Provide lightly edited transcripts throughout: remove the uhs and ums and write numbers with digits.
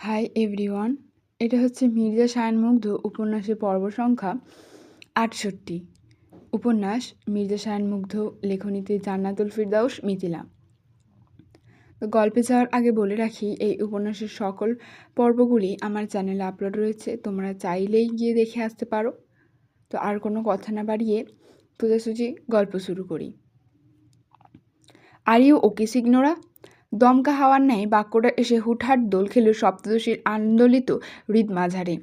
Hi everyone. এটা হচ্ছে মির্জা সায়ানমুগ্ধ উপন্যাসের পর্ব সংখ্যা ৬৮। উপন্যাস মির্জা সায়ানমুগ্ধ, লেখনীতে জান্নাতুল ফিরদাউস মিথিলা। তো গল্পে যাওয়ার আগে বলে রাখি, এই উপন্যাসের সকল পর্বগুলি আমার চ্যানেলে আপলোড রয়েছে, তোমরা চাইলেই গিয়ে দেখে আসতে পারো। তো আর কোনো কথা না বাড়িয়ে সোজাসুজি গল্প শুরু করি। Are you okay signora? দমকা হাওয়ার ন্যায় বাক্যটা এসে হুটহাট দোল খেল সপ্তদশীর আন্দোলিত হৃদ মাঝারে।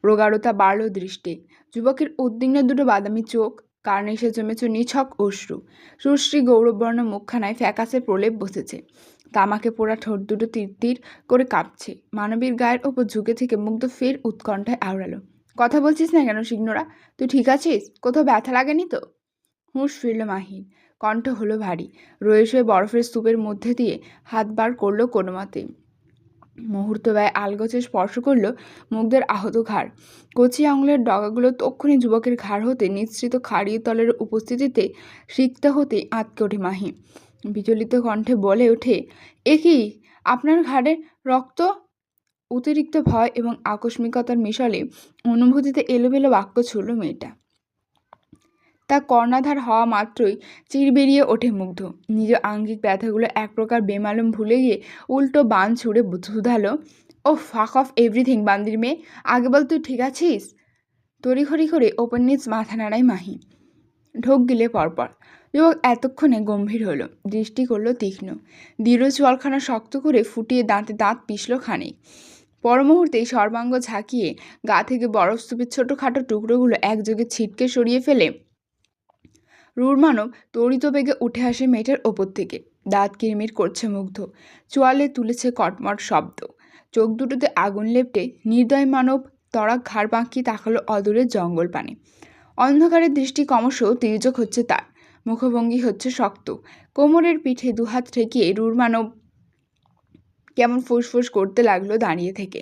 প্রগাঢ়তা বাড়ল দৃষ্টে। যুবকের উদ্বিগ্ন দুটো বাদামি চোখ, কার্নিশে জমেছে নিছক অশ্রু। সুশ্রী গৌরববর্ণ মুখখানায় ফ্যাকাসে প্রলেপ বসেছে। তামাকে পোড়া ঠোঁট দুটো তীর করে কাঁপছে। মানবীর গায়ের ওপর ঝুঁকে থেকে মুগ্ধ ফের উৎকণ্ঠায় আওড়ালো। কথা বলছিস না কেন সিগনোরা? তুই ঠিক আছিস? কোথাও ব্যথা লাগেনি তো? হুঁশ ফিরল মাহির। কণ্ঠ হলো ভারী। রয়ে শুয়ে বরফের স্তূপের মধ্যে দিয়ে হাত বার করলো কোনো মতে। মুহূর্ত ব্যয় আলগোছে স্পর্শ করল মুগ্ধের আহত ঘাড়। কচি আঙুলের ডগাগুলো তক্ষুনি যুবকের ঘাড় হতে নিঃসৃত খাড়িয়ে তলের উপস্থিতিতে সিক্ত হতে আঁতকে ওঠে মাহি। বিচলিত কণ্ঠে বলে ওঠে, এ কি, আপনার ঘাড়ে রক্ত? অতিরিক্ত ভয় এবং আকস্মিকতার মিশলে অনুভূতিতে এলোমেলো বাক্য ছুড়ল মেয়েটা। তা কর্ণাধার হওয়া মাত্রই চির বেরিয়ে ওঠে মুগ্ধ। নিজ আঙ্গিক ব্যথাগুলো এক প্রকার বেমালুম ভুলে গিয়ে উল্টো বান ছুড়ে ধুধালো, ও ফাক অফ এভরিথিং বান্দির মেয়ে, আগে বল তুই ঠিক আছিস? তড়িঘড়ি করে ওপর নিচ মাথা নাড়ায় মাহি। ঢোক গিলে পরপর। যুবক এতক্ষণে গম্ভীর হলো, দৃষ্টি করল তীক্ষ্ণ। দৃঢ় চোয়ালখানা শক্ত করে ফুটিয়ে দাঁতে দাঁত পিষল খানিক। পর মুহূর্তেই সর্বাঙ্গ ঝাঁকিয়ে গা থেকে বরফ স্তূপের ছোটোখাটো টুকরোগুলো একযোগে ছিটকে সরিয়ে ফেলে রূঢ় মানব তড়িত বেগে উঠে আসে মেয়েটার ওপর থেকে। দাঁত কিরমির করছে মুগ্ধ। চোয়ালে তুলেছে কটমট শব্দ। চোখ দুটোতে আগুন লেপটে নির্দয় মানব তড়াক ঘাড় বাঁকিয়ে তাকালো অদূরের জঙ্গল পানে। অন্ধকারের দৃষ্টি ক্রমশ তির্যক হচ্ছে তার। মুখভঙ্গি হচ্ছে শক্ত। কোমরের পিঠে দুহাত ঠেকিয়ে রূঢ় মানব কেমন ফুসফুস করতে লাগলো দাঁড়িয়ে থেকে।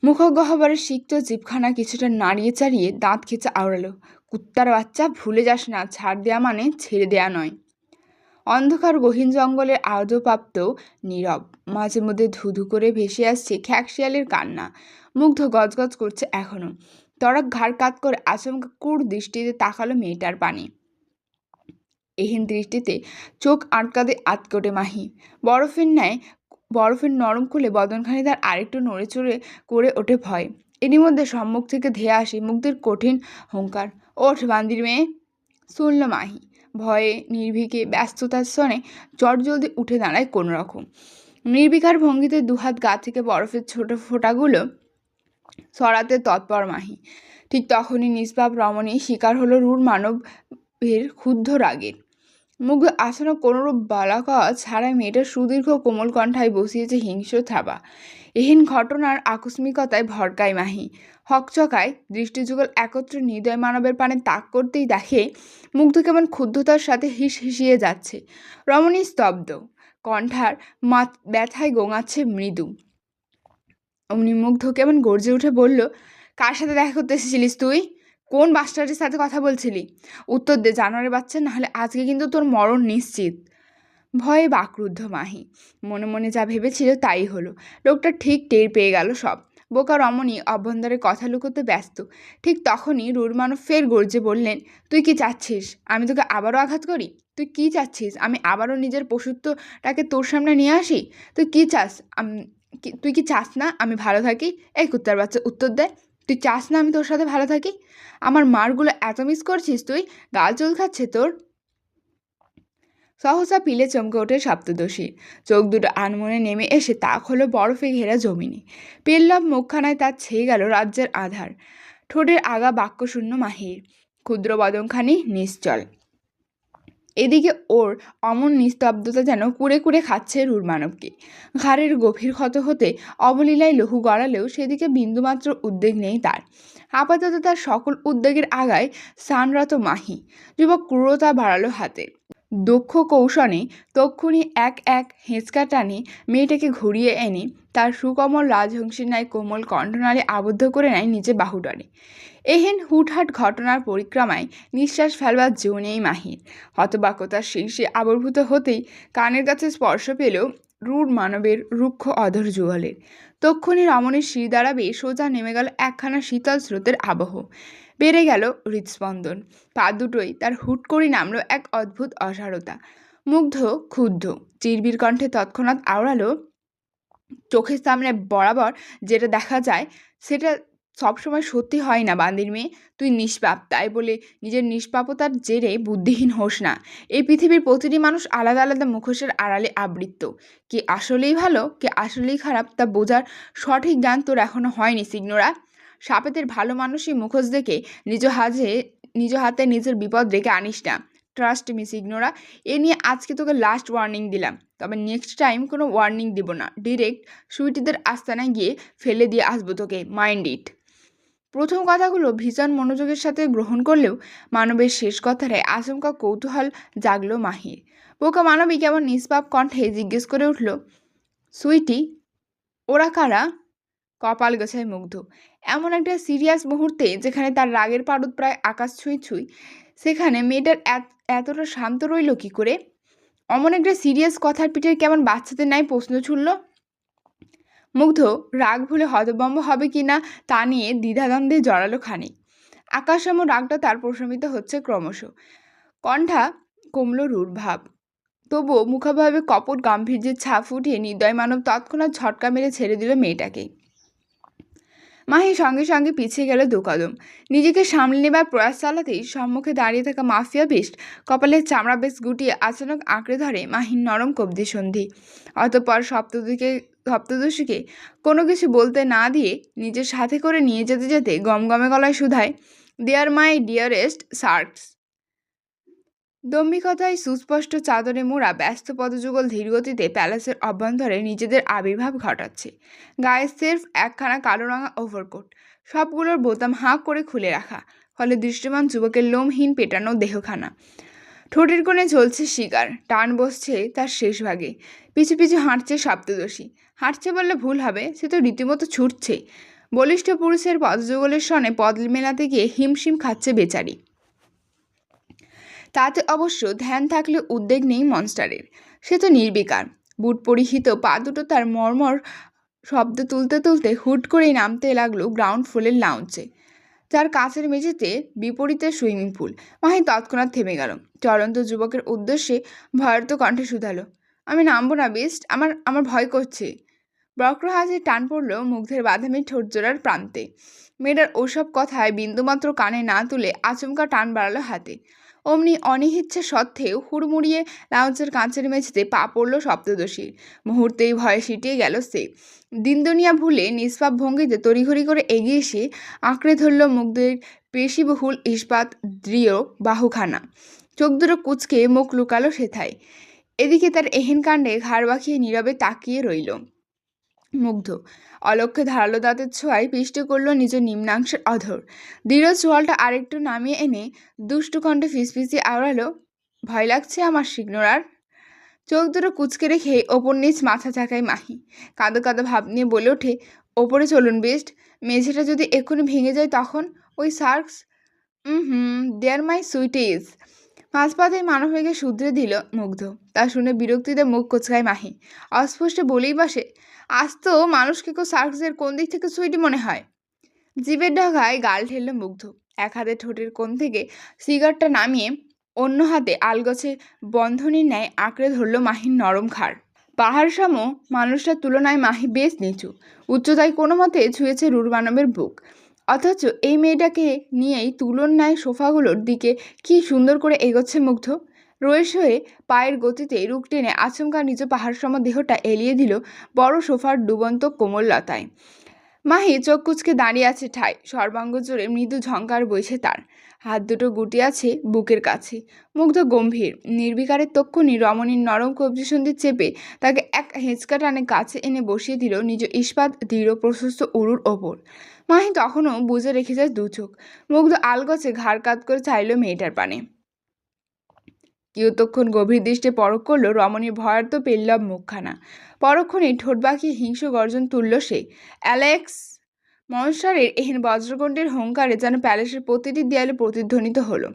মুখগহ্বরের সিক্ত জিভখানা কিছুটা নাড়িয়ে চাড়িয়ে দাঁত খেঁচে আওড়ালো, কুত্তার বাচ্চা, ভুলে যাস না, ছাড় দেয়া মানে ছেড়ে দেয়া নয়। অন্ধকার গহীন জঙ্গলের আর্দ্রপ্রাপ্তেও নীরব। মাঝে মধ্যে ধুধু করে ভেসে আসছে খ্যাকশিয়ালের কান্না। মুগ্ধ গজগজ করছে এখনো। তড়াক ঘাড় কাত করে আচমকা কুড় দৃষ্টিতে তাকালো মেয়েটার পানে। এহেন দৃষ্টিতে চোখ আটকাতে আটকে ওঠে মাহি। বরফের নরম খুলে বদনখানি তার আরেকটু নড়েচড়ে করে ওঠে ভয়। এরই মধ্যে সম্মুখ থেকে ধেয়ে আসে মুগ্ধের কঠিন হুঙ্কার, ওঠ বান্দির মেয়ে। শুনল মাহি। ভয়ে নির্ভীকে ব্যস্ততার সনে চটজলদি উঠে দাঁড়ায় কোনো রকম। নির্বিকার ভঙ্গিতে দুহাত গা থেকে বরফের ছোট ফোঁটাগুলো সরাতে তৎপর মাহি। ঠিক তখনই নিষ্পাপ রমণী শিকার হলো রূঢ় মানবের ক্ষুব্ধ রাগের। মুগ্ধ আসন্ন কোনরূপ বালাকা ছাড়াই মেয়েটার সুদীর্ঘ কোমল কণ্ঠায় বসিয়েছে হিংস্র থাবা। এহেন ঘটনার আকস্মিকতায় ভরকায় মাহি। হকচকায় দৃষ্টিযুগল একত্র হৃদয় মানবের পানে তাক করতেই দেখে মুগ্ধ কেমন ক্ষুব্ধতার সাথে হিসিয়ে যাচ্ছে। রমণী স্তব্ধ, কণ্ঠার ব্যথায় গোঙাচ্ছে মৃদু। অমনি মুগ্ধ কেমন গর্জে উঠে বলল, কার সাথে দেখা করতে এসেছিলিস তুই? কোন বাস্টারের সাথে কথা বলছিলি? উত্তর দে জানোয়ারের বাচ্চা, নাহলে আজকে কিন্তু তোর মরণ নিশ্চিত। ভয়ে বাকরুদ্ধ মাহি। মনে মনে যা ভেবেছিল তাই হলো। লোকটা ঠিক টের পেয়ে গেল সব। বোকা রমণী অভ্যন্তরে কথা লুকোতে ব্যস্ত। ঠিক তখনই রূঢ় মানব ফের গর্জে বললেন, তুই কি চাচ্ছিস আমি তোকে আবারও আঘাত করি? তুই কি চাচ্ছিস আমি আবারও নিজের পশুত্বটাকে তোর সামনে নিয়ে আসি? তুই কি চাস তুই কি চাস না আমি ভালো থাকি? এই কুত্তার বাচ্চা, উত্তর দে। তুই চাস না আমি তোর সাথে ভালো থাকি? আমার মারগুলো এত মিস করছিস তুই? গাল চুল খাচ্ছে তোর? সহসা পিলে চমকে ওঠে সপ্তদশী। চোখ দুটো আনমনে নেমে এসে তাক হলো বরফে ঘেরা জমিনে। পেল্লব মুখখানায় তার ছেয়ে গেল রাজ্যের আধার। ঠোঁটের আগা বাক্যশূন্য মাহির। ক্ষুদ্র বদনখানি নিশ্চল। এদিকে ওর অমন নিস্তব্ধতা যেন কুড়ে কুড়ে খাচ্ছে রূঢ় মানবকে। ঘাড়ের গভীর ক্ষত হতে অবলীলায় লহু গড়ালেও সেদিকে বিন্দুমাত্র উদ্বেগ নেই তার। আপাতত তার সকল উদ্বেগের আগায় স্থানরত মাহি। যুবক ক্রূরতা বাড়ালো হাতে। দক্ষ কৌশলে তক্ষুনি এক এক হেঁচকা টানে মেয়েটাকে ঘুরিয়ে এনে তার সুকমল রাজহংসীর ন্যায় কোমল কণ্ঠনালে আবদ্ধ করে নেয় নিচে বাহুডরে। এহেন হুটহাট ঘটনার পরিক্রমায় নিঃশ্বাস ফেলবার জো নেই মাহির। হতবাক্যতার শীর্ষে আবির্ভূত হতেই কানের কাছে স্পর্শ পেল রূঢ় মানবের রুক্ষ অধর যুগলের। তক্ষুনি রমণীর শির দাঁড়াবে সোজা নেমে গেল একখানা শীতল স্রোতের আবহ। বেড়ে গেল হৃৎস্পন্দন। পা দুটোই তার হুট করে নামলো এক অদ্ভুত অসারতা। মুগ্ধ ক্ষুব্ধ চিরবির কণ্ঠে তৎক্ষণাৎ আওড়ালো, চোখের সামনে বরাবর যেটা দেখা যায় সেটা সবসময় সত্যি হয় না বান্দির মেয়ে। তুই নিষ্পাপ, তাই বলে নিজের নিষ্পাপতার জেরে বুদ্ধিহীন হোস না। এই পৃথিবীর প্রতিটি মানুষ আলাদা আলাদা মুখোশের আড়ালে আবৃত। কে আসলেই ভালো, কে আসলেই খারাপ তা বোঝার সঠিক জ্ঞান তোর এখনো হয়নি সিগনোরা। সাপেদের ভালো মানুষই মুখোশ দেখে নিজ হাতে নিজের বিপদ ডেকে আনিস না। ট্রাস্ট মি সিগনোরা, এ নিয়ে আজকে তোকে লাস্ট ওয়ার্নিং দিলাম, তবে নেক্সট টাইম কোনো ওয়ার্নিং দিব না, ডিরেক্ট সুইটিদের আস্তানায় গিয়ে ফেলে দিয়ে আসবো তোকে, মাইন্ড ইট। প্রথম কথাগুলো ভীষণ মনোযোগের সাথে গ্রহণ করলেও মানবের শেষ কথাটায় আচমকা কৌতূহল জাগলো মাহির। বোকা মানবী কেমন নিষ্পাপ কণ্ঠে জিজ্ঞেস করে উঠল, সুইটি, ওরা কারা? কপাল গোছায় মুগ্ধ। এমন একটা সিরিয়াস মুহূর্তে যেখানে তার রাগের পারদ প্রায় আকাশ ছুঁই ছুঁই, সেখানে মেয়েটার এতটা শান্ত রইল কি করে? অমন একটা সিরিয়াস কথার পিঠের কেমন বাচ্চাদের ন্যায় প্রশ্ন ছুড়ল। মুগ্ধ রাগ ভুলে হতভম্ব হবে কি না তা নিয়ে দ্বিধাদ্বন্দ্বে জড়ালো খানিক। আকাশসম রাগটা তার প্রশমিত হচ্ছে ক্রমশ। কণ্ঠা কমল রূঢ় ভাব, তবুও মুখাভাবে কপট গাম্ভীর্যের ছাপ ফুটিয়ে নির্দয় মানব তৎক্ষণাৎ ঝটকা মেরে ছেড়ে দিল মেয়েটাকে। মাহি সঙ্গে সঙ্গে পিছিয়ে গেল দু কদম। নিজেকে সামলে নেবার প্রয়াস চালাতেই সম্মুখে দাঁড়িয়ে থাকা মাফিয়া বিষ্ট কপালের চামড়া বেশ গুটিয়ে আচানক আঁকড়ে ধরে মাহির নরম কবজি সন্ধি। অতঃপর সপ্তদশীকে কোনো কিছু বলতে না দিয়ে নিজের সাথে করে নিয়ে যেতে যেতে গমগমে গলায় শুধায়, দেয়ার মাই ডিয়ারেস্ট শার্কস। দম্ভিকতায় সুস্পষ্ট চাদরে মোড়া ব্যস্ত পদযুগল ধীরগতিতে প্যালেসের অভ্যন্তরে নিজেদের আবির্ভাব ঘটাচ্ছে। গায়ে সেরফ একখানা কালো রঙা ওভারকোট, সবগুলোর বোতাম হাঁ করে খুলে রাখা, ফলে দৃশ্যমান যুবকের লোমহীন পেটানো দেহখানা। ঠোঁটের কোণে ঝলছে শিকার, টান বসছে তার শেষ ভাগে। পিছু পিছু হাঁটছে সপ্তদশী। হাঁটছে বললে ভুল হবে, সে তো রীতিমতো ছুটছে। বলিষ্ঠ পুরুষের পদযুগলের সনে পদ মেলাতে গিয়ে হিমশিম খাচ্ছে বেচারি। তাতে অবশ্য ধ্যান থাকলে উদ্বেগ নেই মনস্টারের। সে তো নির্বিকার। বুট পরিহিত পা দুটো তার মর্মর শব্দ তুলতে তুলতে হুট করেই নামতে লাগলো গ্রাউন্ড ফ্লোরের লাউঞ্জে, যার কাছের মেঝেতে বিপরীতে সুইমিং পুল। মাহি তৎক্ষণাৎ থেমে গেল। চলন্ত যুবকের উদ্দেশ্যে ভয়ার্ত কণ্ঠে শুধালো, আমি নামবো না বেস্ট, আমার ভয় করছে। বক্র হাসির টান পড়ল মুগ্ধের বাদামি ঠোঁট জোড়ার প্রান্তে। মেয়েটার ওসব কথায় বিন্দুমাত্র কানে না তুলে আচমকা টান বাড়ালো হাতে। অমনি অনিহিচ্ছা সত্ত্বেও হুড়মুড়িয়ে লাউঞ্জের কাঁচের মেঝেতে পা পড়ল সপ্তদশীর। মুহূর্তেই ভয়ে সিটিয়ে গেল সে। দিন দুনিয়া ভুলে নিষ্পাপ ভঙ্গিতে তড়িঘড়ি করে এগিয়ে এসে আঁকড়ে ধরল মুগ্ধের পেশিবহুল ইস্পাত দৃঢ় বাহুখানা। চোখ দুটো কুঁচকে মুখ লুকালো সেথায়। এদিকে তার এহেন কাণ্ডে ঘাড় বাঁকিয়ে নীরবে তাকিয়ে রইল মুগ্ধ। অলক্ষ্যে ধারালো দাঁতের ছোঁয়ায় পিষ্টে করল নিজের নিম্নাংশের অধর। দৃঢ় চোয়ালটা আরেকটু নামিয়ে এনে দুষ্টু কণ্ঠে ফিসফিসিয়ে আওড়ালো, ভয় লাগছে আমার সিগনোরার। চোখ দুটো কুচকে রেখে ওপর নিচ মাথা ঝাঁকায় মাহি। কাঁদো কাঁদো ভাব নিয়ে বলে ওঠে, ওপরে চলুন বেস্ট, মেঝেটা যদি এক্ষুনি ভেঙে যায় তখন? ওই সার্কস, দেয়ার মাই সুইটিজ। মাঝপথে মানবীকে শুধরে দিল মুগ্ধ। তা শুনে বিরক্তিতে মুখ কোচকায় মাহি। অস্পষ্ট বলেই বসে, আজ তো মানুষকে কেউ সার্কসের কোন দিক থেকে সুইটি মনে হয়। জিভের ঢাকায় গাল ঠেলল মুগ্ধ। এক হাতে ঠোঁটের কোণ থেকে সিগারটা নামিয়ে অন্য হাতে আলগছে বন্ধনীর ন্যায় আঁকড়ে ধরল মাহির নরম ঘাড়। পাহাড় সম মানুষটার তুলনায় মাহি বেশ নিচু। উচ্চতায় কোনো মতে ছুঁয়েছে রূঢ় মানবের বুক। অথচ এই মেয়েটাকে নিয়েই তুলনায় সোফাগুলোর দিকে কি সুন্দর করে এগোচ্ছে মুগ্ধ। রয়েস হয়ে পায়ের গতিতে রুখ টেনে আচমকা নিজ পাহাড় সম দেহটা এলিয়ে দিল বড় সোফার ডুবন্ত কোমললতায়। মাহি চোখ কুচকে দাঁড়িয়ে আছে ঠায়। সর্বাঙ্গ জুড়ে মৃদু ঝঙ্কার বইছে তার। হাত দুটো গুটি আছে বুকের কাছে। মুগ্ধ গম্ভীর নির্বিকারের তক্ষুনি রমণীর নরম কবজিসন্ধি চেপে তাকে এক হেঁচকা টানে কাছে এনে বসিয়ে দিল নিজ ইস্পাত দৃঢ় প্রশস্ত উরুর ওপর। মাহি তখনও বুঝে রেখে যায় দু চোখ। মুগ্ধ আলগছে ঘাড় কাত করে চাইল মেয়েটার পানে। কিয়তক্ষণ গভীর দৃষ্টে পরখ করল রমণীর ভয়ার্ত পেল্লব মুখখানা। পরক্ষণেই ঠোঁট বাঁকিয়ে হিংস্র গর্জন তুলল সে, অ্যালেক্স! মনস্টারের এহেন বজ্রকণ্ঠের হুঙ্কারে যেন প্যালেসের প্রতিটি দেয়ালে প্রতিধ্বনিত হলো।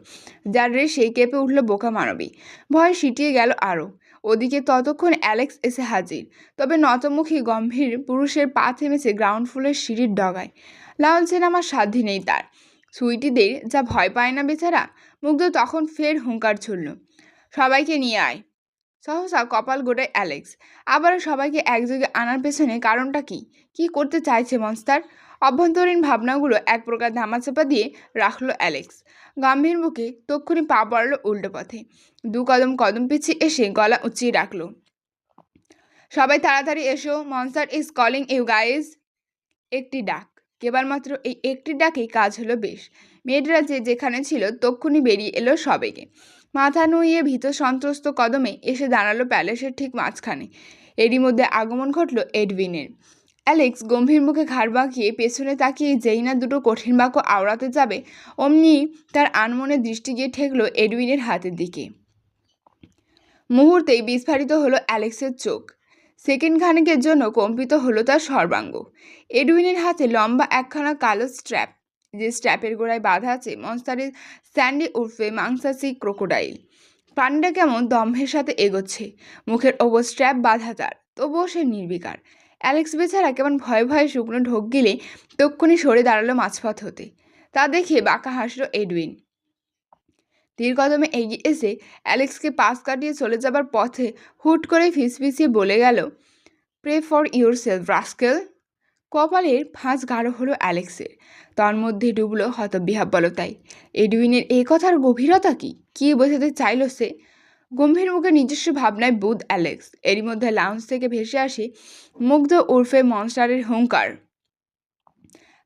যার রেশে কেঁপে উঠল বোকা মানবী। ভয় সিটিয়ে গেল আরও। ওদিকে ততক্ষণ অ্যালেক্স এসে হাজির, তবে নতমুখী গম্ভীর পুরুষের পা থেমেছে গ্রাউন্ড ফ্লোরের সিঁড়ির ডগায়। লাউঞ্জে নামার সাধ্যি নেই তার। সুইটিদের যা ভয় পায় না বেচারা। মুগ্ধ তখন ফের হুঙ্কার ছুড়ল, সবাইকে নিয়ে আয়। সহসা কপাল গোটায় অ্যালেক্স। আবারও সবাইকে একযোগে আনার পেছনে কারণটা কি? কি করতে চাইছে মনস্টার? অভ্যন্তরীণ ভাবনাগুলো এক প্রকার ধামাচাপা দিয়ে রাখলো অ্যালেক্স। গম্ভীর মুখে তক্ষুনি পা পড়ল উল্টো পথে। কদম পিছিয়ে এসে গলা উঁচিয়ে রাখলো, সবাই তাড়াতাড়ি এসো, monster is calling you guys. একটি ডাক, কেবলমাত্র এই একটি ডাকেই কাজ হলো বেশ। মেয়েরা যে যেখানে ছিল তক্ষুনি বেরিয়ে এলো সবেগে। মাথা নুইয়ে ভীত সন্ত্রস্ত কদমে এসে দাঁড়ালো প্যালেসের ঠিক মাঝখানে। এরই মধ্যে আগমন ঘটল এডউইনের। অ্যালেক্স গম্ভীর মুখে ঘাড় বাঁকিয়ে পেছনে তাকিয়ে যেই না দুটো কঠিন বাক্য আওড়াতে যাবে, অমনি তার আনমনে দৃষ্টি গিয়ে ঠেকলো এডউইনের হাতের দিকে। মুহূর্তেই বিস্ফারিত হলো অ্যালেক্সের চোখ। সেকেন্ড খানেকের জন্য কম্পিত হলো তার সর্বাঙ্গ। এডউইনের হাতে লম্বা একখানা কালো স্ট্র্যাপ, যে স্ট্র্যাপের গোড়ায় বাঁধা আছে মনস্টারের স্যান্ডি উর্ফে মাংসাসি ক্রোকোডাইল। প্রাণীটা কেমন দম্ভের সাথে এগোচ্ছে, মুখের ওপর স্ট্র্যাপ বাঁধা তার, তবুও সে নির্বিকার। অ্যালেক্স বেচারা কেমন ভয়ে ভয়ে শুকনো ঢোক গিলে তক্ষুনি সরে দাঁড়ালো মাঝপথ হতে। তা দেখে বাঁকা হাসল এডউইন। ধীর কদমে এগিয়ে এসে অ্যালেক্সকে পাশ কাটিয়ে চলে যাবার পথে হুট করে ফিসফিসিয়ে বলে গেল, pray for yourself rascal. কপালের ভাঁজ গাঢ় হলো অ্যালেক্সের। তার মধ্যে ডুবলো হতবিহ্বলতায়। এডউইনের এই কথার গভীরতা কি বোঝাতে চাইল সে? গম্ভীর মুখে নিজস্ব ভাবনায় বুধ অ্যালেক্স। এরই মধ্যে লাউঞ্জ থেকে ভেসে আসে মুগ্ধ উর্ফে মনস্টারের হুঙ্কার,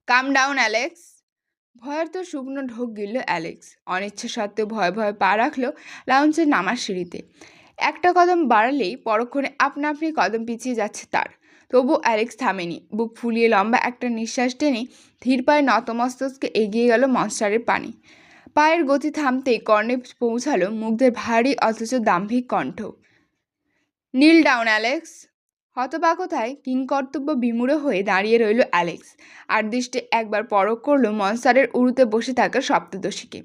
কাম ডাউন অ্যালেক্স। ভয়ের তো শুকনো ঢোক গিলল অ্যালেক্স। অনিচ্ছা সত্ত্বেও ভয়ে ভয়ে পা রাখলো লাউঞ্জের নামার সিঁড়িতে। একটা কদম বাড়ালেই পরক্ষণে আপনা আপনি কদম পিছিয়ে যাচ্ছে তার। তবু অ্যালেক্স থামেনি। বুক ফুলিয়ে লম্বা একটা নিঃশ্বাস টেনে ধীর পায়ে নতমস্তকে এগিয়ে গেল মনস্টারের পানে। পায়ের গতি থামতেই কর্ণে পৌঁছালো মুগ্ধের ভারী অথচ দাম্ভিক কণ্ঠ, নীল ডাউন অ্যালেক্স। হতবাকতায় কিংকর্তব্য বিমূঢ় হয়ে দাঁড়িয়ে রইল অ্যালেক্স। আর দৃষ্টি একবার পরখ করলো মনস্টারের উড়ুতে বসে থাকা সপ্তদশীকে।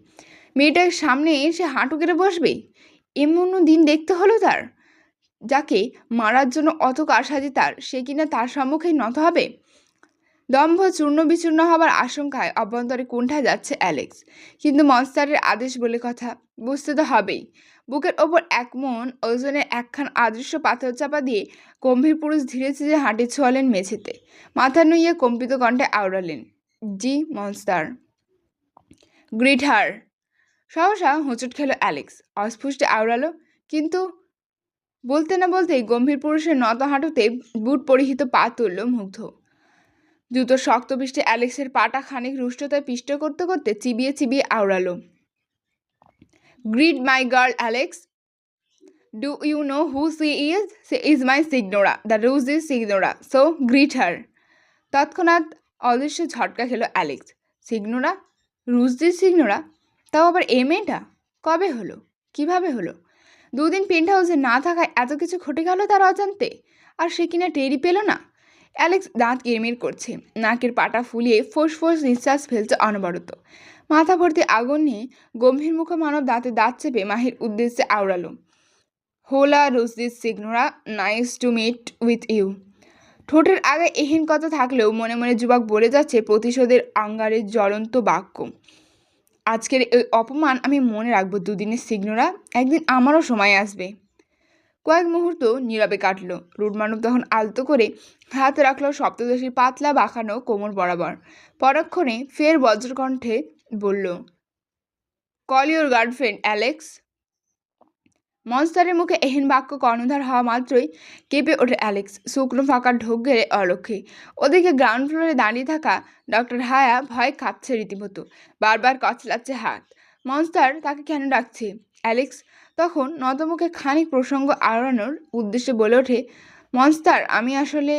মেয়েটার সামনে এসে হাঁটু কেটে বসবে? এমন দিন দেখতে হলো তার? যাকে মারার জন্য অত কারসাজি তার, সে কিনা তার সম্মুখেই নত হবে? দম্ভ চূর্ণ বিচূর্ণ হবার আশঙ্কায় অভ্যন্তরে কুণ্ঠায় যাচ্ছে অ্যালেক্স। কিন্তু মনস্টারের আদেশ বলে কথা, বুঝতে তো হবেই। বুকের ওপর এক মন ওজনের একখান অদৃশ্য পাথর চাপা দিয়ে গম্ভীর পুরুষ ধীরে ধীরে হাঁটি ছোঁয়ালেন মেঝেতে। মাথা নুইয়ে কম্পিত কণ্ঠে আওড়ালেন, জি মনস্টার। গ্রিট হার। সহসা হোঁচট খেল অ্যালেক্স। অস্ফুটে আওড়ালো, কিন্তু বলতে না বলতেই গম্ভীর পুরুষের নত হাঁটুতে বুট পরিহিত পা তুলল মুগ্ধ। দ্রুত শক্ত পৃষ্ঠে অ্যালেক্সের পাটা খানিক রুষ্টতায় পিষ্ট করতে করতে চিবিয়ে চিবিয়ে আওড়ালো, greet my girl Alex. Do you know who she is? She is my signora, the rouge is signora, so greet her. তৎক্ষণাৎ অদৃশ্য ঝটকা খেল অ্যালেক্স। সিগনোরা? রুজদির সিগনোরা? তাও আবার এ মেয়েটা? কবে হলো? কিভাবে হলো? দুদিন পেন্ট হাউসে না থাকায় এত কিছু ঘটে গেল তার অজান্তে, আর সে কিনা টেরই পেল না। অ্যালেক্স দাঁত কিরমির করছে, নাকের পাটা ফুলিয়ে ফোঁস ফোঁস নিঃশ্বাস ফেলছে অনবরত। মাথা ভর্তি আগুন নিয়ে গম্ভীর মুখে মানব দাঁতে দাঁত চেপে মাহির উদ্দেশ্যে আওড়ালো, হোলা রুজদিস signora, nice to meet with you. ঠোঁটের আগে এহেন কথা থাকলেও মনে মনে যুবক বলে যাচ্ছে প্রতিশোধের আঙ্গারের জ্বলন্ত বাক্য, আজকের এই অপমান আমি মনে রাখবো দুদিনের সিগনোরা, একদিন আমারও সময় আসবে। কয়েক মুহূর্ত নীরবে কাটল। রুটমানব তখন আলতো করে হাত রাখল সপ্তদশীর পাতলা বাঁকানো কোমর বরাবর। পরক্ষণে ফের বজ্রকণ্ঠে বলল, কল ইউর গার্লফ্রেন্ড অ্যালেক্স। মনস্টারের মুখে এহেন বাক্য কর্ণধার হওয়া মাত্রই কেঁপে ওঠে অ্যালেক্স। শুকনো ফাঁকা ঢোক গেলে অলক্ষে। ওদিকে গ্রাউন্ড ফ্লোরে দাঁড়িয়ে থাকা ডক্টর হায়া ভয় কাঁপছে রীতিমতো, বারবার কচলাচ্ছে হাত। মনস্টার তাকে কেন ডাকছে? অ্যালেক্স তখন নতমুখে খানিক প্রসঙ্গ আড়ানোর উদ্দেশ্যে বলে ওঠে, মনস্টার আমি আসলে।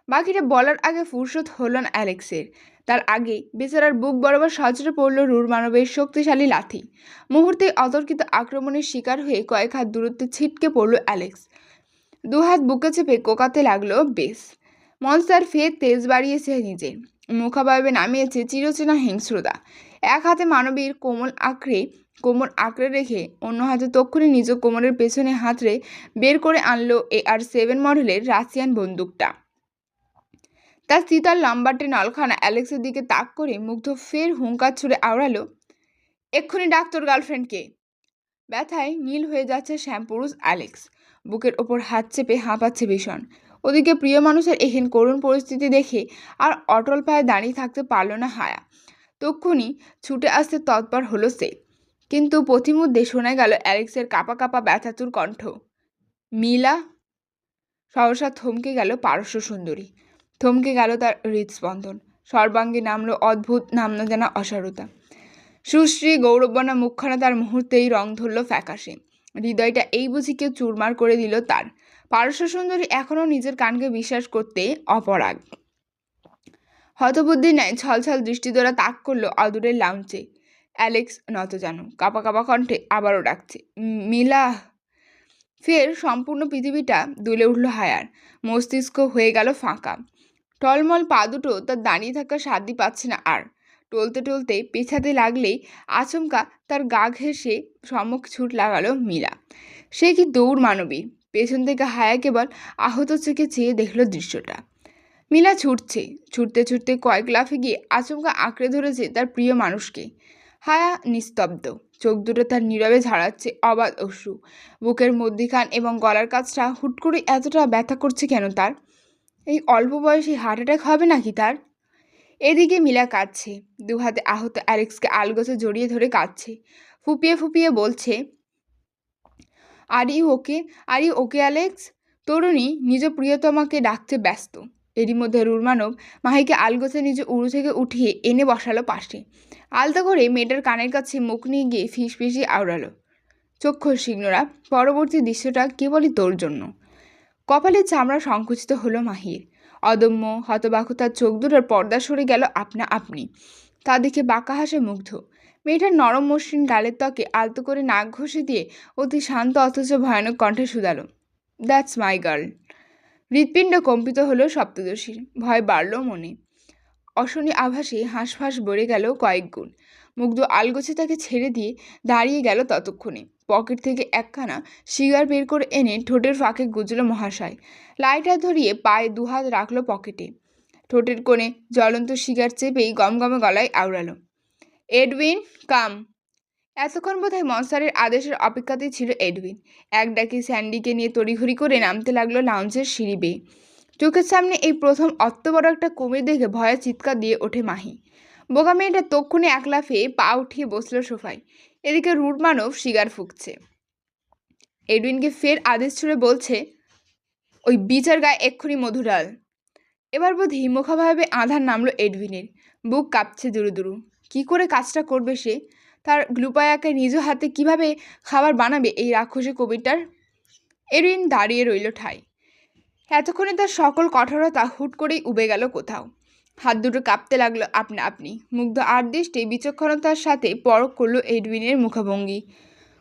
বাকিটা বলার আগে ফুরসত হলো না অ্যালেক্সের। তার আগে বেচারার বুক বরাবর সজরে পড়ল রুর মানবের শক্তিশালী লাথি। মুহূর্তে অতর্কিত আক্রমণের শিকার হয়ে কয়েক হাত দূরত্বে ছিটকে পড়ল অ্যালেক্স। দুহাত বুকে চেপে কোকাতে লাগলো বেশ। মনস্টার ফের তেজ বাড়িয়েছে নিজের, মুখাবয়বে নামিয়েছে চিরচেনা হিংস্রতা। এক হাতে মানবীর কোমর আঁকড়ে রেখে অন্য হাতে তক্ষুনি নিজ কোমরের পেছনে হাতড়ে বের করে আনলো AR-7 মডেলের রাশিয়ান বন্দুকটা। তার চিতার লম্বাটে নলখানা অ্যালেক্সের দিকে তাক করে মুগ্ধ ফের হুঙ্কার ছুড়ে আওড়ালো, এক্ষুনি ডাক তোর গার্লফ্রেন্ডকে। ব্যথায় নীল হয়ে যাচ্ছে শ্যামপুরুষ অ্যালেক্স, বুকের ওপর হাত চেপে হাঁপাচ্ছে ভীষণ। ওদিকে প্রিয় মানুষের এহেন করুণ পরিস্থিতি দেখে আর অটল পায়ে দাঁড়িয়ে থাকতে পারল না হায়া। তক্ষুনি ছুটে আসতে তৎপর হলো সে, কিন্তু পথিমধ্যে শোনা গেল অ্যালেক্সের কাঁপা কাঁপা ব্যথাতুর কণ্ঠ, মিলা। সহসা থমকে গেল পারস্য সুন্দরী, থমকে গেল তার হৃদস্পন্দন, সর্বাঙ্গে নামলো অদ্ভুত নাম না জানা অসারতা। সুশ্রী গৌরববনা মুখখানা তার মুহূর্তেই রং ধরল ফ্যাকাশে। হৃদয়টা এই বুঝি কেউ চুরমার করে দিল তার। পারস্য সুন্দরী এখনও নিজের কানকে বিশ্বাস করতে অপরাগ। হতবুদ্ধির ন্যায় ছলছল দৃষ্টি দ্বারা তাক করলো অদূরের লাউঞ্চে। অ্যালেক্স নতজানু কাঁপা কাঁপা কণ্ঠে আবারও ডাকছে, মিলা। ফের সম্পূর্ণ পৃথিবীটা দুলে উঠল হায়ার, মস্তিষ্ক হয়ে গেল ফাঁকা। টলমল পা দুটো তার দাঁড়িয়ে থাকার সাধ্য পাচ্ছে না আর। টলতে টলতে পেছাতে লাগলেই আচমকা তার গা ঘেঁষে সম্মুখ ছুট লাগালো মিলা। সে কি দৌড় মানবীর! পেছন থেকে হায়া কেবল আহত চোখে চেয়ে দেখল দৃশ্যটা। মিলা ছুটছে, ছুটতে ছুটতে কয়েক লাফে গিয়ে আচমকা আঁকড়ে ধরেছে তার প্রিয় মানুষকে। হায়া নিস্তব্ধ, চোখ দুটো তার নীরবে ঝাড়াচ্ছে অবাধ অশ্রু। বুকের মধ্যিখান এবং গলার কাছটা হুট করে এতটা ব্যথা করছে কেন তার? এই অল্প বয়সে হার্ট অ্যাটাক হবে নাকি তার? এদিকে মিলা কাঁদছে, দু হাতে আহত অ্যালেক্সকে আলগোছে জড়িয়ে ধরে কাঁদছে, ফুপিয়ে ফুপিয়ে বলছে, আর ইউ ওকে অ্যালেক্স? তরুণী নিজ প্রিয়তমাকে ডাকতে ব্যস্ত। এরই মধ্যে রুরমানব মাহিকে আলগোছে নিজ উড়ু থেকে উঠিয়ে এনে বসালো পাশে। আলতো করে মেয়েটার কানের কাছে মুখ নিয়ে গিয়ে ফিসফিসিয়ে আওড়ালো, চক্ষু সিংহরা, পরবর্তী দৃশ্যটা কেবলই তোর জন্য। কপালের চামড়া সংকুচিত হলো মাহির। অদম্য হতবাকুতার চোখ দুটোর পর্দা সরে গেল আপনা আপনি। তা দেখে বাঁকা হাসে মুগ্ধ। মেয়েটার নরম মসৃণ গালের ত্বকে আলতো করে নাক ঘষে দিয়ে অতি শান্ত অথচ ভয়ানক কণ্ঠে শুধালো, দ্যাটস মাই গার্ল। হৃৎপিণ্ড কম্পিত হলো সপ্তদশীর, ভয় বাড়ল মনে। অশনি আভাসে হাঁসফাঁস বেড়ে গেল কয়েক গুণ। মুগ্ধ আলগোছে তাকে ছেড়ে দিয়ে দাঁড়িয়ে গেল ততক্ষণে। পকেট থেকে একখানা সিগার বের করে এনে ঠোঁটের ফাঁকে গুজল মহাশয়। লাইটার ধরিয়ে পায়ে দুহাত রাখলো পকেটে। ঠোঁটের কোণে জ্বলন্ত সিগার চেপেই গমগমে গলায় আওড়ালো, এডউইন কাম। এতক্ষণ বোধহয় মনস্টারের আদেশের অপেক্ষাতেই ছিল এডউইন। এক ডাকে স্যান্ডিকে নিয়ে তড়িঘড়ি করে নামতে লাগলো লাউঞ্জের সিঁড়ি বেয়ে। চোখের সামনে এই প্রথম অত বড় একটা কুমির দেখে ভয়ে চিৎকার দিয়ে ওঠে মাহি। বোকা মেয়েটা তক্ষুনি এক লাফে পা উঠিয়ে বসলো সোফায়। এদিকে রুট মানব সিগার ফুঁকছে। এডউইনকে ফের আদেশ ছুড়ে বলছে, ওই বিচার গায়ে এক্ষুনি মধু ঢাল। এবার বোধ মুখাভাবে আধার নামলো এডউইনের। বুক কাঁপছে দুরু দুরু। কী করে কাজটা করবে সে? তার গ্লুপায়াকে নিজ হাতে কিভাবে খাবার বানাবে এই রাক্ষসী কবিটার? এডউইন দাঁড়িয়ে রইল ঠাই। এতক্ষণে তার সকল কঠোরতা হুট করেই উবে গেল কোথাও। হাত দুটো কাঁপতে লাগলো আপনা আপনি। মুগ্ধ আর্দৃষ্টে বিচক্ষণতার সাথে পরখ করলো এডউইনের মুখভঙ্গি।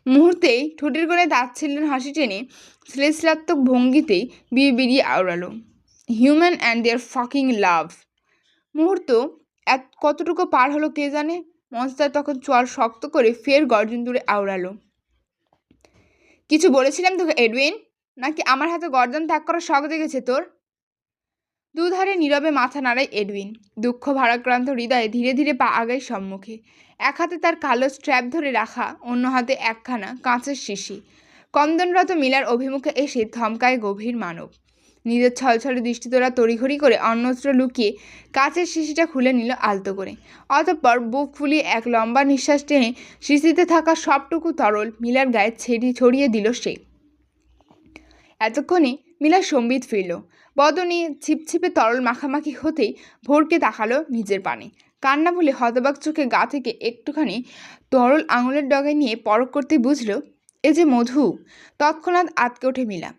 মুহূর্তেই ঠোঁটের কোণে তাচ্ছিল্যের হাসি টেনে শ্লেষাত্মক ভঙ্গিতেই বিড়বিড়িয়ে আওড়ালো, হিউম্যান অ্যান্ড দেয়ার ফাকিং লাভ। মুহূর্ত কতটুকু পার হলো কে জানে। মনস্টার তখন চোয়াল শক্ত করে ফের গর্জন তুলে আওড়ালো, কিছু বলেছিলাম তোকে এডউইন? নাকি আমার হাতে গর্জন ত্যাগ করার শখ জেগেছে তোর? দুধারে নীরবে মাথা নাড়ায় এডউইন। দুঃখ ভারাক্রান্ত হৃদয়ে ধীরে ধীরে পা আগায় সম্মুখে। এক হাতে তার কালো স্ট্র্যাপ ধরে রাখা, অন্য হাতে একখানা কাঁচের শিশি। কন্দনরত মিলার অভিমুখে এসে থমকায় গভীর মানব। নিজের ছলছলে দৃষ্টি তোরা তড়িঘড়ি করে অন্যত্র লুকিয়ে কাঁচের শিশিটা খুলে নিল আলতো করে। অতঃপর বুক ফুলিয়ে এক লম্বা নিঃশ্বাস টেনে শিশিতে থাকা সবটুকু তরল মিলার গায়ে ছড়িয়ে দিল সে। এতক্ষণে মিলার সম্বিত ফিরল। বদনে ছিপছিপে তরল মাখামাখি হতেই ভোরকে তাকালো নিজের পানে। কান্না বলে হতবাক চোখে গা থেকে একটুখানি তরল আঙুলের ডগায় নিয়ে পরখ করতে বুঝল এ যে মধু। তৎক্ষণাৎ আটকে ওঠে মিলা।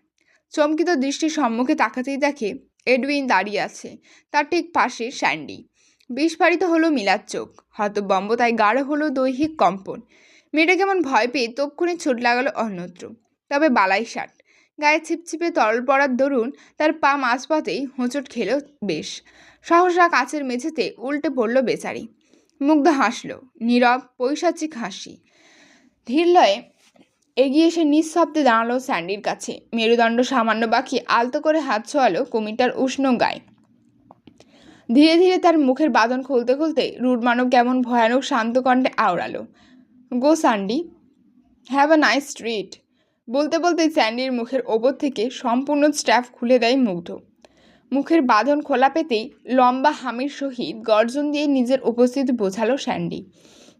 চমকিত দৃষ্টির সম্মুখে তাকাতেই দেখে এডউইন দাঁড়িয়ে আছে, তার ঠিক পাশে স্যান্ডি। বিস্ফারিত হলো মিলার চোখ, হতবম্বতায় গাঢ় হলো দৈহিক কম্পন। মেয়েটা কেমন ভয় পেয়ে তক্ষুনি ছুট লাগালো অন্যত্র। তবে বালাই ষাট, গায়ে ছিপছিপে তরল পড়ার দরুন তার পা মাঝপথেই হোঁচট খেল বেশ। সহসা কাচের মেঝেতে উল্টে পড়ল বেচারি। মুগ্ধ হাসল, নীরব পৈশাচিক হাসি। ধীর লয়ে এগিয়ে এসে নিঃশব্দে দাঁড়ালো স্যান্ডির কাছে। মেরুদণ্ড সামান্য বাকি আলতো করে হাত ছোঁয়ালো কুমিরটার উষ্ণ গায়ে। ধীরে ধীরে তার মুখের বাঁধন খুলতে খুলতে রুড মানব কেমন ভয়ানক শান্ত কণ্ঠে আওড়ালো, go Sandy, have a nice treat. বলতে বলতে স্যান্ডির মুখের ওপর থেকে সম্পূর্ণ স্ট্র্যাপ খুলে দেয় মুগ্ধ। মুখের বাঁধন খোলা পেতেই লম্বা হামির সহিত গর্জন দিয়ে নিজের উপস্থিতি বোঝালো স্যান্ডি।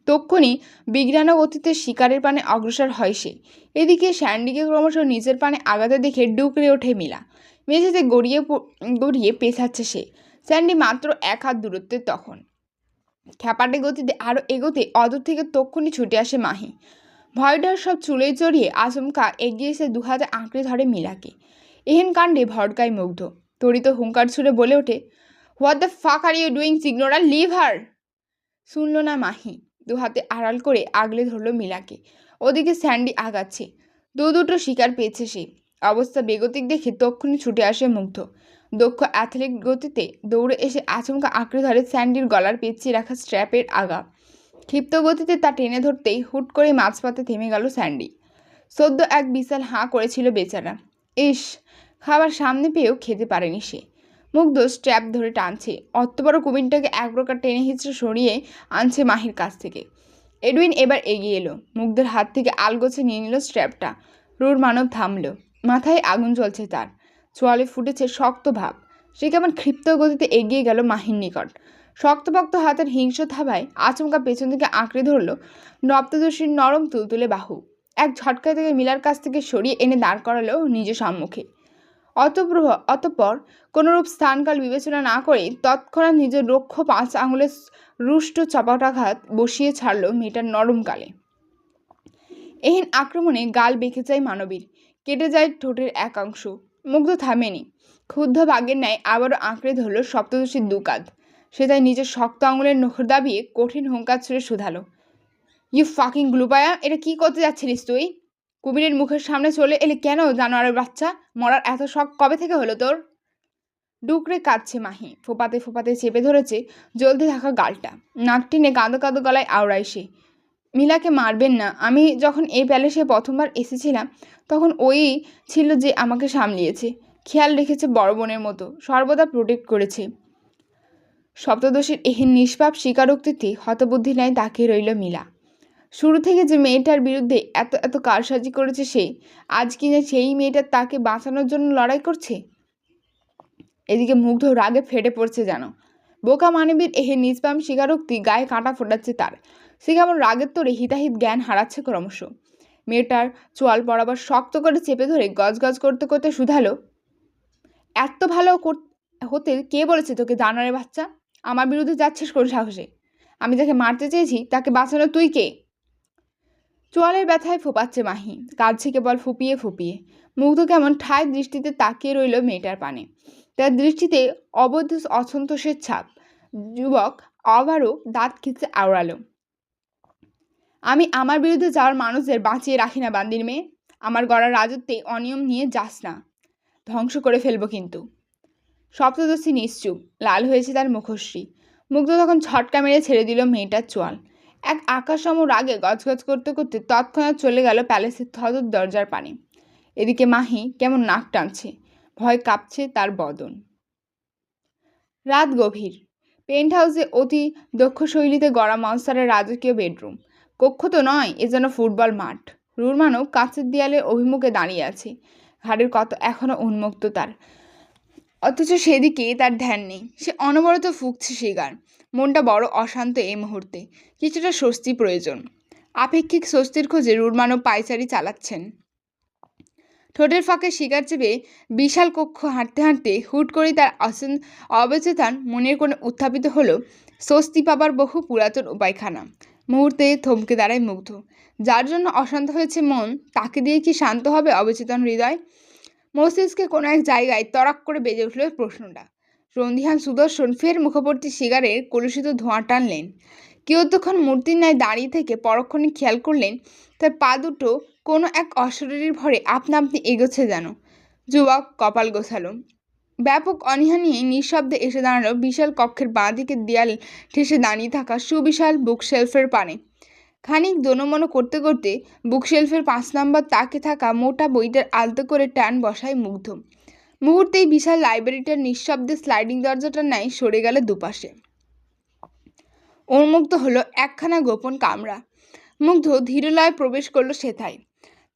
তক্ষুনি বিজ্ঞান গতিতে শিকারের পানে অগ্রসর হয় সে। এদিকে স্যান্ডিকে ক্রমশ নিজের পানে আগাতে দেখে ডুকরে ওঠে মিলা। মেঝেতে গড়িয়ে গড়িয়ে পেছাচ্ছে সে। স্যান্ডি মাত্র 1 হাত দূরত্বে তখন। খ্যাপাটে গতিতে আরও এগোতে অদূর থেকে তক্ষুনি ছুটে আসে মাহি। ভয়ডর সব চুলে চড়িয়ে আচমকা এগিয়ে এসে 2 হাতে আঁকড়ে ধরে মিলাকে। এহেন কাণ্ডে ভড়কায় মুগ্ধ। তড়িত হুঙ্কার ছুড়ে বলে ওঠে, what the fuck are you doing signora, leave her. শুনল না মাহি। 2 হাতে আড়াল করে আগলে ধরল মিলাকে। ওদিকে স্যান্ডি আগাচ্ছে। দুটো শিকার পেয়েছে সে। অবস্থা বেগতিক দেখে তক্ষুনি ছুটে আসে মুগ্ধ। দক্ষ অ্যাথলেট গতিতে দৌড়ে এসে আচমকা আঁকড়ে ধরে স্যান্ডির গলার পেঁচিয়ে রাখা স্ট্র্যাপের আগা। ক্ষিপ্ত গতিতে তা টেনে ধরতেই হুট করে মাঝপথে থেমে গেল স্যান্ডি। সদ্য এক বিশাল হাঁ করেছিল বেচারা। ইস, খাবার সামনে পেয়েও খেতে পারেনি সে। মুগ্ধ স্ট্র্যাপ ধরে টানছে। অত বড় কুমিরটাকে এক প্রকার টেনে হিঁচড়ে সরিয়ে আনছে মাহির কাছ থেকে। এডুইন এবার এগিয়ে এলো। মুগ্ধের হাত থেকে আলগোছে নিয়ে নিল স্ট্র্যাপটা। রুর মানব থামল। মাথায় আগুন জ্বলছে তার। চোয়ালে ফুটেছে শক্ত ভাব। সে কেমন ক্ষিপ্ত গতিতে এগিয়ে গেল মাহির নিকট। শক্তপক্ত হাতের হিংস্র থাবায় আচমকা পেছন থেকে আঁকড়ে ধরল নপ্তদর্শীর নরম তুলতুলে বাহু। এক ঝটকা থেকে মিলার কাছ থেকে সরিয়ে এনে দাঁড় করালো নিজ সম্মুখে। অতঃপর কোনরূপ স্থানকাল বিবেচনা না করে তৎক্ষণাৎ নিজের রক্ষ 5 আঙুলের রুষ্ট চপাটাঘাত বসিয়ে ছাড়ল মেয়েটার নরম গালে। এহেন আক্রমণে গাল বেঁকে যায় মানবীর। কেটে যায় ঠোঁটের একাংশ। মুগ্ধ থামেনি। ক্ষুব্ধ বাঘের ন্যায় আবারও আঁকড়ে ধরল সপ্তদশীর 2 কাঁধ। সে তাই নিজের শক্ত আঙুলের নখর দাবিয়ে কঠিন হুঙ্কার ছুড়ে শুধালো, ইউ ফাকিং গ্লুপায়া, এটা কি করতে যাচ্ছিলিস তুই? কুমিরের মুখের সামনে চলে এলে কেন জানোয়ারের বাচ্চা? মরার এত শখ কবে থেকে হলো তোর? ডুকরে কাঁদছে মাহি। ফোপাতে ফোপাতে চেপে ধরেছে জ্বলতে থাকা গালটা। নাক টেনে কাঁদো কাঁদো গলায় আওড়ায় সে, মিলাকে মারবেন না। আমি যখন এই প্যালেসে প্রথমবার এসেছিলাম তখন ওই ছিল যে আমাকে সামলিয়েছে, খেয়াল রেখেছে বড় বোনের মতো, সর্বদা প্রোটেক্ট করেছে। সপ্তদশীর এহেন নিষ্পাপ স্বীকারোক্তিতে হতবুদ্ধি ন্যায় তাকিয়ে রইল মিলা। শুরু থেকে যে মেয়েটার বিরুদ্ধে এত এত কারসাজি করেছে সে, আজ কিনা সেই মেয়েটা তাকে বাঁচানোর জন্য লড়াই করছে। এদিকে মুগ্ধ রাগে ফেটে পড়ছে যেন। বোকা মানবীর এহেন নিষ্পাপ স্বীকারোক্তি গায়ে কাঁটা ফোটাচ্ছে তার। সে কেমন রাগের তোরে হিতাহিত জ্ঞান হারাচ্ছে ক্রমশ। মেয়েটার চোয়াল বরাবর শক্ত করে চেপে ধরে গজগজ করতে করতে শুধালো, এত ভালো হতে কে বলেছে তোকে জানোয়ারের বাচ্চা? আমার বিরুদ্ধে যাচ্ছিস কোন সাহসে? আমি যাকে মারতে চেয়েছি তাকে বাঁচানো তুই কে? চোয়ালের ব্যথায় ফোপাচ্ছে মাহি। কাঁদছে কেবল ফুপিয়ে ফুপিয়ে। মুগ্ধ কেমন ঠায় দৃষ্টিতে তাকিয়ে রইল মেয়েটার পানে। তার দৃষ্টিতে অবৈধ অসন্তোষের ছাপ। যুবক আবারও দাঁত খিচে আওড়ালো, আমি আমার বিরুদ্ধে যাওয়ার মানুষদের বাঁচিয়ে রাখি না বান্দির মেয়ে। আমার গড়ার রাজত্বে অনিয়ম নিয়ে যাস না, ধ্বংস করে ফেলবো কিন্তু। সপ্তদশী নিশ্চুপ। লাল হয়েছে তার মুখশ্রী। মুগ্ধ তখন ছটকা মেরে ছেড়ে দিল মেয়েটার চোয়াল। এক আকাশসম রাগে গজগজ করতে করতে তৎক্ষণাৎ চলে গেল প্যালেসের থদর দরজার পানে। এদিকে মাহি কেমন নাক টানছে। ভয় কাঁপছে তার বদন। রাত গভীর। পেন্ট হাউসে অতি দক্ষ শৈলীতে গড়া মনস্টারের রাজকীয় বেডরুম। কক্ষ তো নয়, এ যেন ফুটবল মাঠ। রুরমানব কাঁচের দেয়ালের অভিমুখে দাঁড়িয়ে আছে। ঘাড়ের কত এখনও উন্মুক্ত তার, অথচ সেদিকে তার ধ্যান নেই। সে অনবরত ফুঁকছে শিগার। মনটা বড় অশান্ত এই মুহূর্তে। কিছুটা স্বস্তি প্রয়োজন। আপেক্ষিক স্বস্তির খোঁজে রুরমানব পায়চারি চালাচ্ছেন। ঠোঁটের ফাঁকে শিকার চেপে বিশাল কক্ষ হাঁটতে হাঁটতে হুট করেই তার অবচেতন মনের কোণে উত্থাপিত হলো স্বস্তি পাবার বহু পুরাতন উপায়খানা। মুহূর্তে থমকে দাঁড়ায় মুগ্ধ। যার জন্য অশান্ত হয়েছে মন, তাকে দিয়ে কি শান্ত হবে অবচেতন হৃদয়? মস্তিষ্কে কোনো এক জায়গায় তড়াক করে বেজে উঠল প্রশ্নটা। সন্ধিহান সুদর্শন ফের মুখবর্তী সিগারের কলুষিত ধোঁয়া টানলেন। কিয়ৎক্ষণ মূর্তির ন্যায় দাঁড়িয়ে থেকে পরক্ষণে খেয়াল করলেন তার পা দুটো কোনো এক অশরীরীর ভরে আপনা আপনি এগোচ্ছে যেন। যুবক কপাল গোছালো। ব্যাপক অনীহা নিয়ে নিঃশব্দে এসে দাঁড়ালো বিশাল কক্ষের বাঁ দিকের দেয়াল ঠেসে দাঁড়িয়ে থাকা সুবিশাল বুকশেলফের পানে। খানিক দোনোমনো করতে করতে বুকশেলফের 5 নম্বর তাকে থাকা মোটা বইটার আলতো করে টান বসায় মুগ্ধ। মুহূর্তেই বিশাল লাইব্রেরিটার নিঃশব্দে স্লাইডিং দরজাটার ন্যায় সরে গেল দুপাশে। উন্মুক্ত হলো একখানা গোপন কামরা। মুগ্ধ ধীরলয়ে প্রবেশ করলো সেথায়।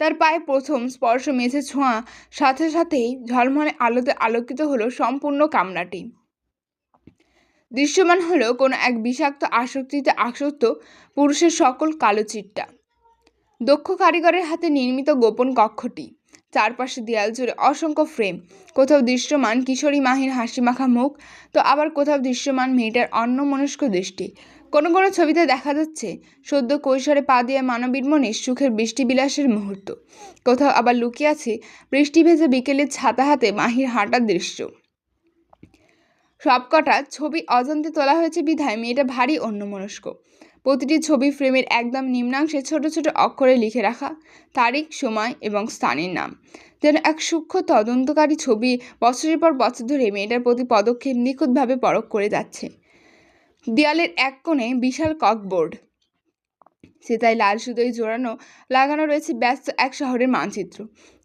তার পায়ে প্রথম স্পর্শ মেঝে ছোঁয়া সাথে সাথেই ঝলমলে আলোতে আলোকিত হলো সম্পূর্ণ কামরাটি। দৃশ্যমান হলো কোনো এক বিষাক্ত আসক্তিতে আসক্ত পুরুষের সকল কালো চিট্টা। দক্ষ কারিগরের হাতে নির্মিত গোপন কক্ষটি। চারপাশে দেয়াল জুড়ে অসংখ্য ফ্রেম। কোথাও দৃশ্যমান কিশোরী মাহির হাসিমাখা মুখ, তো আবার কোথাও দৃশ্যমান মেয়েটার অন্যমনস্ক দৃষ্টি। কোনো কোনো ছবিতে দেখা যাচ্ছে সদ্য কৈশোরে পা দিয়ে মানবীর মনে সুখের বৃষ্টিবিলাসের মুহূর্ত। কোথাও আবার লুকিয়ে আছে বৃষ্টি ভেজে বিকেলের ছাতা হাতে মাহির হাঁটার দৃশ্য। সবকটা ছবি অজান্তে তোলা হয়েছে বিধায় মেয়েটা ভারী অন্যমনস্ক। প্রতিটি ছবি ফ্রেমের একদম নিম্নাংশে ছোট ছোট অক্ষরে লিখে রাখা তারিখ, সময় এবং স্থানের নাম। যেন এক সূক্ষ্ম তদন্তকারী ছবি বছরের পর বছর ধরে মেয়েটার প্রতি পদক্ষেপ নিখুঁতভাবে পরখ করে যাচ্ছে। দেয়ালের এক কোণে বিশাল ককবোর্ড, সেটাই লাল সুতোয় জোড়ানো লাগানো রয়েছে ব্যস্ত এক শহরের মানচিত্র,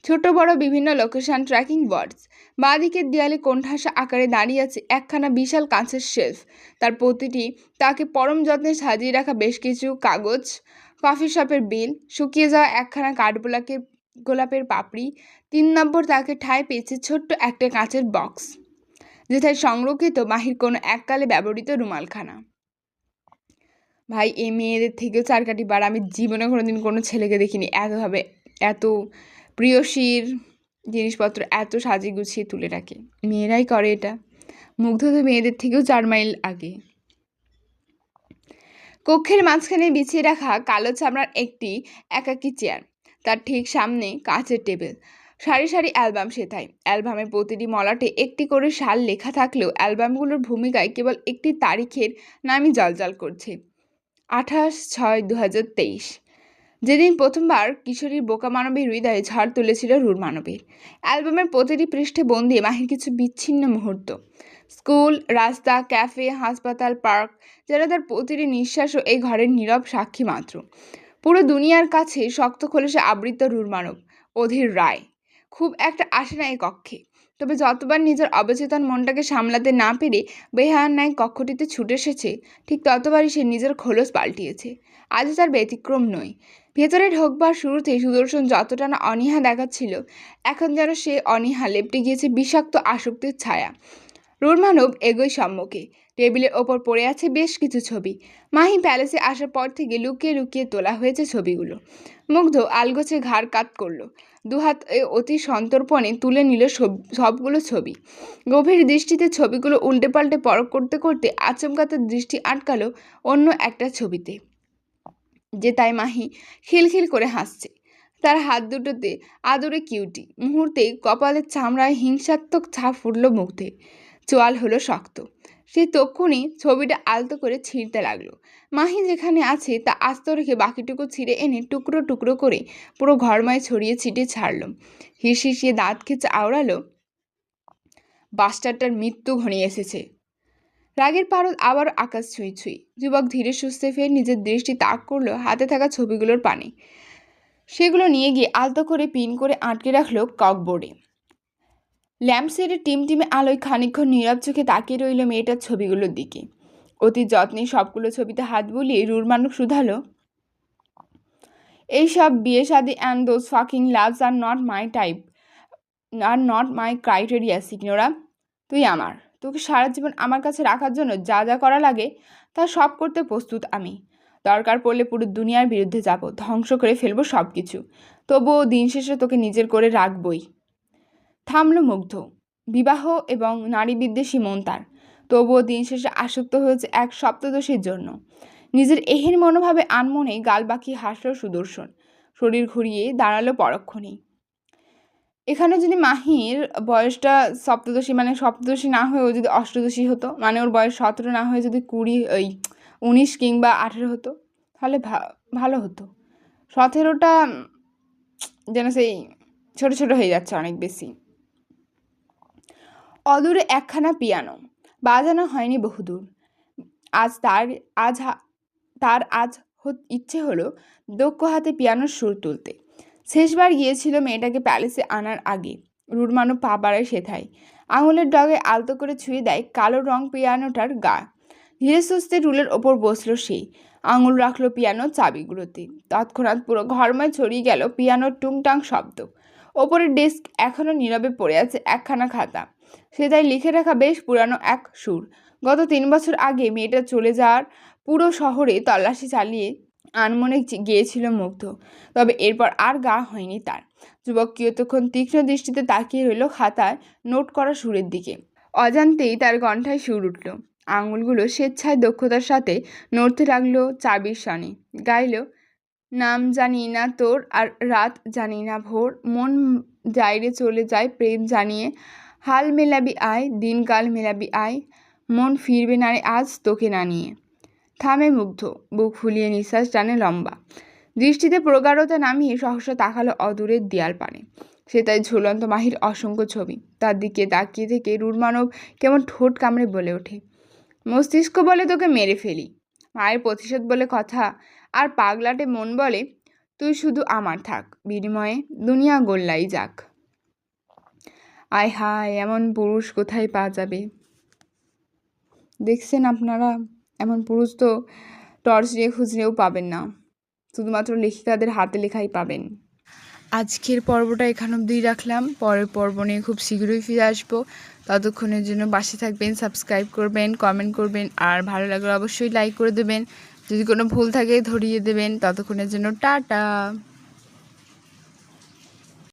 ছোট বড় বিভিন্ন লোকেশন ট্র্যাকিং ওয়ার্ডস। বাঁ দিকের দেয়ালে কোণঠাসা আকারে দাঁড়িয়ে আছে একখানা বিশাল কাঁচের শেলফ। তার প্রতিটি তাকে পরম যত্নে সাজিয়ে রাখা বেশ কিছু কাগজ, কফি শপের বিল, শুকিয়ে যাওয়া একখানা গোলাপের পাপড়ি। 3 নম্বর তাকে ঠাঁই পেয়েছে ছোট্ট একটা কাঁচের বক্স, যেথায় সংরক্ষিত মাহির কোনো এককালে ব্যবহৃত রুমালখানা। ভাই, এই মেয়েদের থেকেও চারকাঠি বার আমি জীবনে কোনোদিন কোনো ছেলেকে দেখিনি এতভাবে, এত প্রিয়সীর জিনিসপত্র এত সাজিয়ে গুছিয়ে তুলে রাখে। মেয়েরাই করে এটা। মুগ্ধ তো মেয়েদের থেকেও 4 মাইল আগে। কক্ষের মাঝখানে বিছিয়ে রাখা কালো চামড়ার একটি একাকী চেয়ার, তার ঠিক সামনে কাঁচের টেবিল, সারি সারি অ্যালবাম সেথায়। অ্যালবামের প্রতিটি মলাটে একটি করে সাল লেখা থাকলেও অ্যালবামগুলোর ভূমিকায় কেবল একটি তারিখের নামই জলজল করছে, 28/6/2023, যেদিন প্রথমবার কিশোরীর বোকা মানবীর হৃদয়ে ঝড় তুলেছিল রুর মানবীর। অ্যালবামের প্রতিটি পৃষ্ঠে বন্দি মাহির কিছু বিচ্ছিন্ন মুহূর্ত। স্কুল, রাস্তা, ক্যাফে, হাসপাতাল, পার্ক, যেন তার প্রতিটি নিঃশ্বাসও এই ঘরের নীরব সাক্ষী মাত্র। পুরো দুনিয়ার কাছে শক্ত খোলসে আবৃত রুর মানব, অধীর রায়, খুব একটা আসে না এই কক্ষে। তবে যতবার নিজের অবচেতন মনটাকে সামলাতে না পেরে বেহায়ার ন্যায় কক্ষটিতে ছুটে এসেছে, ঠিক ততবারই সে নিজের খোলস পাল্টিয়েছে। আজও তার ব্যতিক্রম নয়। ভেতরে ঢোকবার শুরুতেই সুদর্শন যতটা না অনীহা দেখাচ্ছিল, এখন যেন সে অনীহা লেপটে গিয়েছে বিষাক্ত আসক্তির ছায়া। রুর মানব এগোয় সম্মুখে। টেবিলের ওপর পড়ে আছে বেশ কিছু ছবি। মাহি প্যালেসে আসার পর থেকে লুকিয়ে লুকিয়ে তোলা হয়েছে ছবিগুলো। মুগ্ধ আলগোছে ঘাড় কাত করলো, দুহাত অতি সন্তর্পণে তুলে নিল সবগুলো ছবি। গভীর দৃষ্টিতে ছবিগুলো উল্টে পাল্টে পরখ করতে করতে আচমকা তার দৃষ্টি আটকালো অন্য একটা ছবিতে, যে তাই মাহি খিলখিল করে হাসছে। তার হাত দুটোতে আদরে কিউটি। মুহূর্তেই কপালের চামড়ায় হিংসাত্মক ছাপ ফুটল মুগ্ধের। চোয়াল হলো শক্ত। সে তক্ষুনি ছবিটা আলতো করে ছিঁড়তে লাগলো। মাহি যেখানে আছে তা আস্ত রেখে বাকিটুকু ছিঁড়ে এনে টুকরো টুকরো করে পুরো ঘরময় ছড়িয়ে ছিটিয়ে ছাড়ল। হিসিয়ে দাঁত খেঁচে আওড়ালো, বাস্টারটার মৃত্যু ঘনিয়ে এসেছে। রাগের পারদ আবার আকাশ ছুঁই ছুঁই। যুবক ধীরে সুস্থে ফের নিজের দৃষ্টি তাক করলো হাতে থাকা ছবিগুলোর পানে। সেগুলো নিয়ে গিয়ে আলতো করে পিন করে আটকে রাখলো ককবোর্ডে। ল্যাম্পশেডের টিমটিমে আলোয় খানিকক্ষণ নীরব চোখে তাকিয়ে রইল মেয়েটার ছবিগুলোর দিকে। অতি যত্নে সবগুলো ছবিতে হাত বুলিয়ে রুর মানুষ শুধালো, এইসব বিয়ে শাদি and those fucking loves are not my type, are not my criteria. Signora, তুই আমার, তোকে সারা জীবন আমার কাছে রাখার জন্য যা যা করা লাগে তা সব করতে প্রস্তুত আমি। দরকার পড়লে পুরো দুনিয়ার বিরুদ্ধে যাব, ধ্বংস করে ফেলবো সব কিছু, তবুও দিন শেষে তোকে নিজের করে রাখবই। থামল মুগ্ধ। বিবাহ এবং নারী বিদ্বেষী মন তার, তবুও দিন শেষে আসক্ত হয়েছে এক সপ্তদোষীর জন্য। নিজের এহেন মনোভাবে আনমনে গাল বাঁকিয়ে হাসল সুদর্শন। শরীর ঘুরিয়ে দাঁড়ালো পরক্ষণেই। এখানে যদি মাহির বয়সটা সপ্তদোষী, মানে সপ্তদোষী না হয়েও যদি অষ্টদোষী হতো, মানে ওর বয়স 17 না হয়ে যদি 19 কিংবা 18 হতো, তাহলে ভালো হতো। 17টা যেন সেই ছোট ছোট হয়ে যাচ্ছে অনেক বেশি। অদূরে একখানা পিয়ানো, বাজানো হয়নি বহুদূর। আজ ইচ্ছে হলো দক্ষ হাতে পিয়ানোর সুর তুলতে। শেষবার গিয়েছিল মেয়েটাকে প্যালেসে আনার আগে। রুড়মানো পা বাড়ায় সেথায়, আঙুলের ডগায় আলতো করে ছুঁয়ে দেয় কালো রং পিয়ানোটার গা। ধীরে সুস্থে টুলের ওপর বসলো সেই, আঙুল রাখলো পিয়ানোর চাবিগুলোতে। তৎক্ষণাৎ পুরো ঘরময় ছড়িয়ে গেল পিয়ানোর টুংটাং শব্দ। ওপরের ডেস্ক এখনো নীরবে পড়ে আছে একখানা খাতা, সেটাই লিখে রাখা বেশ পুরানো এক সুর। গত 3 বছর আগে মেয়েটা চলে যাওয়ার পুরো শহরে তল্লাশি চালিয়ে আনমনে গিয়েছিল মুগ্ধ, তবে এরপর আর গা হয়নি তার। যুবক কিয়তক্ষণ তীক্ষ্ণ দৃষ্টিতে তাকিয়ে রইল খাতায় নোট করা সুরের দিকে। অজান্তেই তার কণ্ঠায় সুর উঠল, আঙুলগুলো স্বেচ্ছায় দক্ষতার সাথে নড়তে লাগলো চাবির সনে। গাইল, নাম জানি না তোর আর রাত জানি না ভোর, মন যাইরে চলে যায় প্রেম জানিয়ে, হাল মেলাবি আয় দিনকাল মেলাবি আয়, মন ফিরবে না রে আজ তোকে না নিয়ে। থামে মুগ্ধ, বুক ফুলিয়ে নিঃশ্বাস টানে লম্বা। দৃষ্টিতে প্রগাঢ়তা নামিয়ে সহসা তাকালো অদূরের দেয়াল পানে। সে তাই ঝুলন্ত মাহির অসংখ্য ছবি। তার দিকে তাকিয়ে থেকে রুড়মানব কেমন ঠোঁট কামড়ে বলে ওঠে, মস্তিষ্ক বলে তোকে মেরে ফেলি, মায়ের প্রতিশোধ বলে কথা, আর পাগলাটে মন বলে তুই শুধু আমার থাক, বিনিময়ে দুনিয়া গোল্লাই যাক। আয় হায়, এমন পুরুষ কোথায় পাওয়া যাবে? দেখছেন আপনারা, এমন পুরুষ তো টর্চ দিয়ে খুঁজলেও পাবেন না, শুধুমাত্র লেখিকাদের হাতে লেখাই পাবেন। আজকের পর্বটা এখান অবধি রাখলাম, পরের পর্ব নিয়ে খুব শীঘ্রই ফিরে আসবো। ততক্ষণের জন্য পাশে থাকবেন, সাবস্ক্রাইব করবেন, কমেন্ট করবেন, আর ভালো লাগলে অবশ্যই লাইক করে দেবেন। যদি কোনো ভুল থাকে ধরিয়ে দেবেন। ততক্ষণের জন্য টাটা।